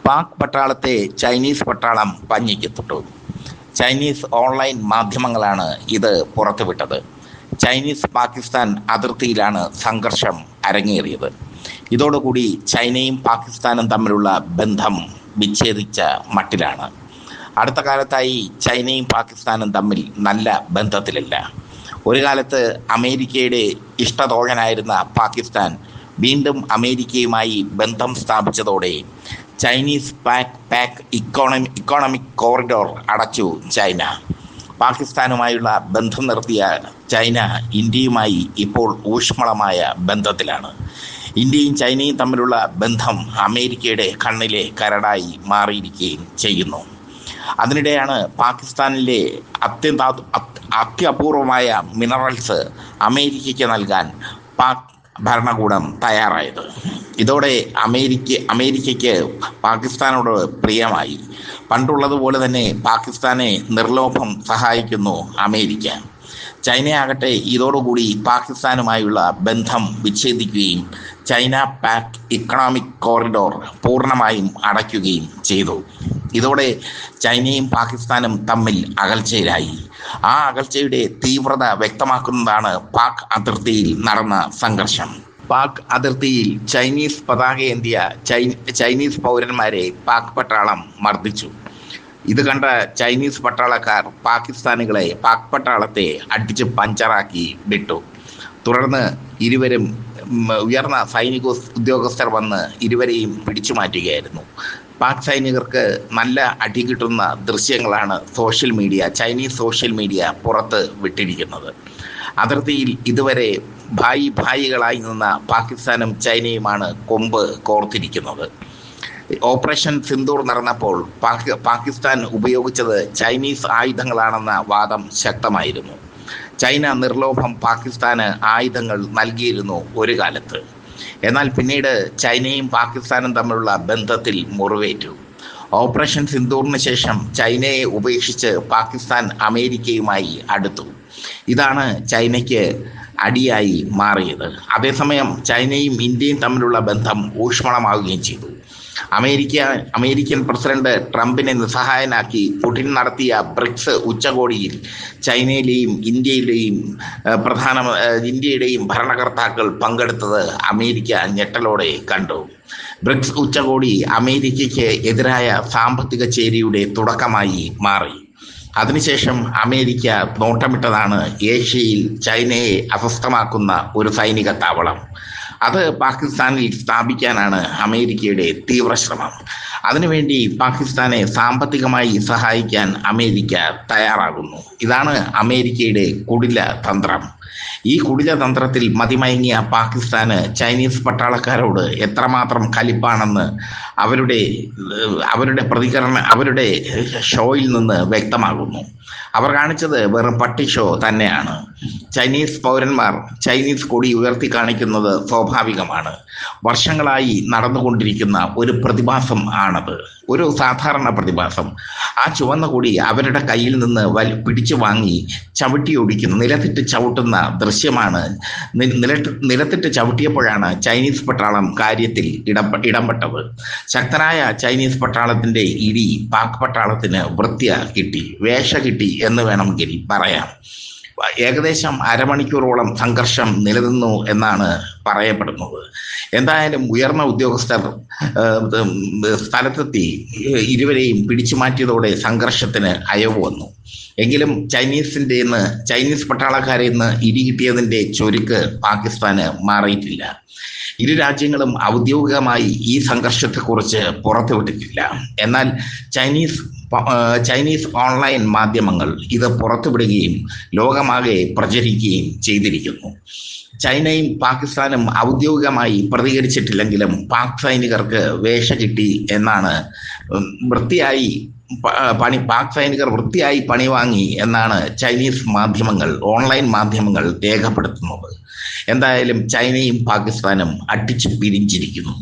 Pak പട്ടാളത്തെ Chinese പട്ടാളം പഞ്ഞിക്ക് തൊട്ടു. Chinese online മാധ്യമങ്ങളാണ് ഇത് പുറത്തുവിട്ടത്. ചൈനീസ് പാകിസ്ഥാൻ അതിർത്തിയിലാണ് സംഘർഷം അരങ്ങേറിയത്. ഇതോടുകൂടി ചൈനയും പാകിസ്ഥാനും തമ്മിലുള്ള ബന്ധം വിച്ഛേദിച്ച മട്ടിലാണ്. അടുത്ത കാലത്തായി ചൈനയും പാകിസ്ഥാനും തമ്മിൽ നല്ല ബന്ധത്തിലില്ല. ഒരു കാലത്ത് അമേരിക്കയുടെ ഇഷ്ടതോഴനായിരുന്ന പാകിസ്ഥാൻ വീണ്ടും അമേരിക്കയുമായി ബന്ധം സ്ഥാപിച്ചതോടെ ചൈനീസ് പാക് ഇക്കോണമിക് കോറിഡോർ അടച്ചു ചൈന. പാകിസ്ഥാനുമായുള്ള ബന്ധം നിർത്തിയ ചൈന ഇന്ത്യയുമായി ഇപ്പോൾ ഊഷ്മളമായ ബന്ധത്തിലാണ്. ഇന്ത്യയും ചൈനയും തമ്മിലുള്ള ബന്ധം അമേരിക്കയുടെ കണ്ണിലെ കരടായി മാറിയിരിക്കുകയും ചെയ്യുന്നു. അതിനിടെയാണ് പാകിസ്ഥാനിലെ അത്യപൂർവമായ മിനറൽസ് അമേരിക്കയ്ക്ക് നൽകാൻ പാക് ഭരണകൂടം തയ്യാറായത്. ഇതോടെ അമേരിക്കയ്ക്ക് പാകിസ്ഥാനോട് പ്രിയമായി. പണ്ടുള്ളതുപോലെ തന്നെ പാകിസ്ഥാനെ നിർലോഭം സഹായിക്കുന്നു അമേരിക്ക. ചൈനയാകട്ടെ ഇതോടുകൂടി പാകിസ്ഥാനുമായുള്ള ബന്ധം വിച്ഛേദിക്കുകയും ചൈന പാക് ഇക്കണോമിക് കോറിഡോർ പൂർണ്ണമായും അടയ്ക്കുകയും ചെയ്തു. ഇതോടെ ചൈനയും പാകിസ്ഥാനും തമ്മിൽ അകൽച്ചയിലായി. ആ അകൽച്ചയുടെ തീവ്രത വ്യക്തമാക്കുന്നതാണ് പാക് അതിർത്തിയിൽ നടന്ന സംഘർഷം. പാക് അതിർത്തിയിൽ ചൈനീസ് പതാകയേന്തിയ ചൈനീസ് പൗരന്മാരെ പാക് പട്ടാളം മർദ്ദിച്ചു. ഇത് കണ്ട ചൈനീസ് പട്ടാളക്കാർ പാക് പട്ടാളത്തെ അടിച്ച് പഞ്ചറാക്കി വിട്ടു. തുടർന്ന് ഇരുവരും ഉയർന്ന സൈനിക ഉദ്യോഗസ്ഥർ വന്ന് ഇരുവരെയും പിടിച്ചു മാറ്റുകയായിരുന്നു. പാക് സൈനികർക്ക് നല്ല അടി കിട്ടുന്ന ദൃശ്യങ്ങളാണ് ചൈനീസ് സോഷ്യൽ മീഡിയ പുറത്ത് വിട്ടിരിക്കുന്നത്. അതിർത്തിയിൽ ഇതുവരെ ഭായികളായി നിന്ന പാകിസ്ഥാനും ചൈനയുമാണ് കൊമ്പ് കോർത്തിരിക്കുന്നത്. ഓപ്പറേഷൻ സിന്ദൂർ നടന്നപ്പോൾ പാകിസ്ഥാൻ ഉപയോഗിച്ചത് ചൈനീസ് ആയുധങ്ങളാണെന്ന വാദം ശക്തമായിരുന്നു. ചൈന നിർലോഭം പാകിസ്ഥാന് ആയുധങ്ങൾ നൽകിയിരുന്നു ഒരു കാലത്ത്. എന്നാൽ പിന്നീട് ചൈനയും പാകിസ്ഥാനും തമ്മിലുള്ള ബന്ധത്തിൽ മുറിവേറ്റു. ഓപ്പറേഷൻ സിന്ദൂറിന് ശേഷം ചൈനയെ ഉപേക്ഷിച്ച് പാകിസ്ഥാൻ അമേരിക്കയുമായി അടുത്തു. ഇതാണ് ചൈനയ്ക്ക് അടിയായി മാറിയത്. അതേസമയം ചൈനയും ഇന്ത്യയും തമ്മിലുള്ള ബന്ധം ഊഷ്മളമാവുകയും ചെയ്തു. അമേരിക്കൻ പ്രസിഡന്റ് ട്രംപിനെ നിസ്സഹായനാക്കി പുടിൻ നടത്തിയ ബ്രിക്സ് ഉച്ചകോടിയിൽ ചൈനയിലെയും ഇന്ത്യയുടെയും ഭരണകർത്താക്കൾ പങ്കെടുത്തത് അമേരിക്ക ഞെട്ടലോടെ കണ്ടു. ബ്രിക്സ് ഉച്ചകോടി അമേരിക്കയ്ക്ക് എതിരായ സാമ്പത്തിക ചേരിയുടെ തുടക്കമായി മാറി. അതിനുശേഷം അമേരിക്ക നോട്ടമിട്ടതാണ് ഏഷ്യയിൽ ചൈനയെ അസ്വസ്ഥമാക്കുന്ന ഒരു സൈനിക താവളം. അത് പാകിസ്ഥാനിൽ സ്ഥാപിക്കാനാണ് അമേരിക്കയുടെ തീവ്ര ശ്രമം. അതിനുവേണ്ടി പാകിസ്ഥാനെ സാമ്പത്തികമായി സഹായിക്കാൻ അമേരിക്ക തയ്യാറാകുന്നു. ഇതാണ് അമേരിക്കയുടെ കുടില തന്ത്രം. ഈ കുടില തന്ത്രത്തിൽ മതിമയങ്ങിയ പാകിസ്ഥാന് ചൈനീസ് പട്ടാളക്കാരോട് എത്രമാത്രം കലിപ്പാണെന്ന് അവരുടെ ഷോയിൽ നിന്ന് വ്യക്തമാകുന്നു. അവർ കാണിച്ചത് വെറും പട്ടി ഷോ തന്നെയാണ്. ചൈനീസ് പൗരന്മാർ ചൈനീസ് കൊടി ഉയർത്തി കാണിക്കുന്നത് സ്വാഭാവികമാണ്. വർഷങ്ങളായി നടന്നുകൊണ്ടിരിക്കുന്ന ഒരു പ്രതിഭാസം ആണത്, ഒരു സാധാരണ പ്രതിഭാസം. ആ ചുവന്ന കൊടി അവരുടെ കയ്യിൽ നിന്ന് പിടിച്ചു വാങ്ങി നിലത്തിട്ട് ചവിട്ടുന്ന ദൃശ്യമാണ്. നിലത്തിട്ട് ചവിട്ടിയപ്പോഴാണ് ചൈനീസ് പട്ടാളം കാര്യത്തിൽ ഇടപെട്ടത്. ശക്തനായ ചൈനീസ് പട്ടാളത്തിന്റെ ഇടി പാക് പട്ടാളത്തിന് വേഷ കിട്ടി എന്ന് വേണമെങ്കിൽ പറയാം. ഏകദേശം അരമണിക്കൂറോളം സംഘർഷം നിലനിന്നു എന്നാണ് പറയപ്പെടുന്നത്. എന്തായാലും ഉയർന്ന ഉദ്യോഗസ്ഥർ സ്ഥലത്തെത്തി ഇരുവരെയും പിടിച്ചു മാറ്റിയതോടെ സംഘർഷത്തിന് അയവ് വന്നു. എങ്കിലും ചൈനീസ് പട്ടാളക്കാരിൽ നിന്ന് ഇടി കിട്ടിയതിന്റെ ചൊരുക്ക് പാകിസ്ഥാന് മാറിയിട്ടില്ല. ഇരു രാജ്യങ്ങളും ഔദ്യോഗികമായി ഈ സംഘർഷത്തെക്കുറിച്ച് പുറത്തുവിട്ടിട്ടില്ല. എന്നാൽ ചൈനീസ് ഓൺലൈൻ മാധ്യമങ്ങൾ ഇത് പുറത്തുവിടുകയും ലോകമാകെ പ്രചരിക്കുകയും ചെയ്തിരിക്കുന്നു. ചൈനയും പാകിസ്ഥാനും ഔദ്യോഗികമായി പ്രതികരിച്ചിട്ടില്ലെങ്കിലും പാക് സൈനികർക്ക് വേഷ കിട്ടി എന്നാണ് പാക് സൈനികർ വൃത്തിയായി പണി വാങ്ങി എന്നാണ് ചൈനീസ് ഓൺലൈൻ മാധ്യമങ്ങൾ രേഖപ്പെടുത്തുന്നത്. എന്തായാലും ചൈനയും പാകിസ്ഥാനും അടിച്ചു പിരിഞ്ഞിരിക്കുന്നു.